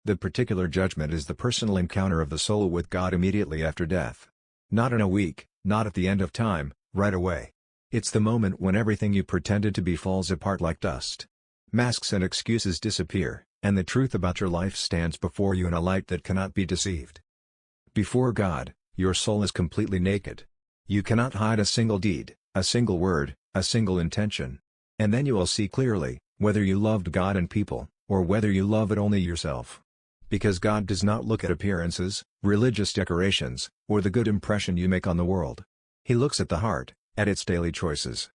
The particular judgment is the personal encounter of the soul with God immediately after death. Not in a week, not at the end of time, right away. It's the moment when everything you pretended to be falls apart like dust. Masks and excuses disappear, and the truth about your life stands before you in a light that cannot be deceived. Before God, your soul is completely naked. You cannot hide a single deed, a single word, a single intention. And then you will see clearly, whether you loved God and people, or whether you love it only yourself. Because God does not look at appearances, religious decorations, or the good impression you make on the world. He looks at the heart, at its daily choices.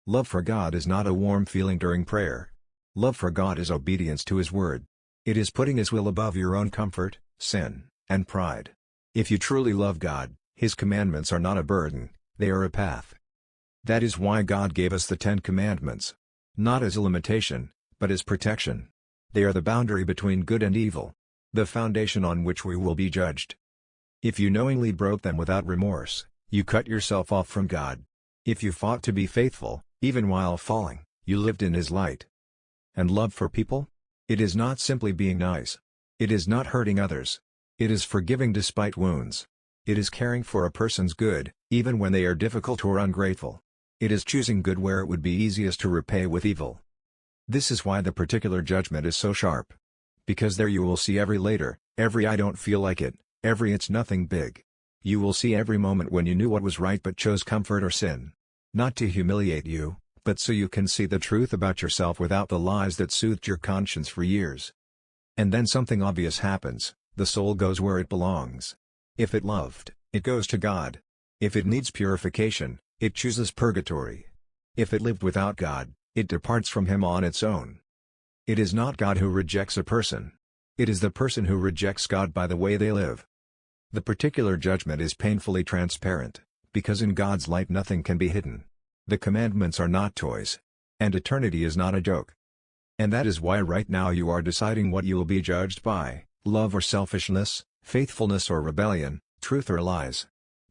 Love for God is not a warm feeling during prayer. Love for God is obedience to His word. It is putting His will above your own comfort, sin, and pride. If you truly love God, His commandments are not a burden, they are a path. That is why God gave us the 10 Commandments. Not as a limitation, but as protection. They are the boundary between good and evil. The foundation on which we will be judged. If you knowingly broke them without remorse, you cut yourself off from God. If you fought to be faithful, even while falling, you lived in His light. And love for people? It is not simply being nice. It is not hurting others. It is forgiving despite wounds. It is caring for a person's good, even when they are difficult or ungrateful. It is choosing good where it would be easiest to repay with evil. This is why the particular judgment is so sharp. Because there you will see every later, every I don't feel like it, every it's nothing big. You will see every moment when you knew what was right but chose comfort or sin. Not to humiliate you, but so you can see the truth about yourself without the lies that soothed your conscience for years. And then something obvious happens, the soul goes where it belongs. If it loved, it goes to God. If it needs purification, it chooses purgatory. If it lived without God, it departs from Him on its own. It is not God who rejects a person. It is the person who rejects God by the way they live. The particular judgment is painfully transparent, because in God's light nothing can be hidden. The commandments are not toys. And eternity is not a joke. And that is why right now you are deciding what you will be judged by, love or selfishness, faithfulness or rebellion, truth or lies.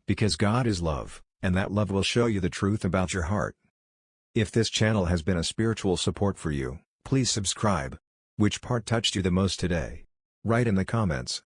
Because God is love, and that love will show you the truth about your heart. If this channel has been a spiritual support for you, please subscribe. Which part touched you the most today? Write in the comments.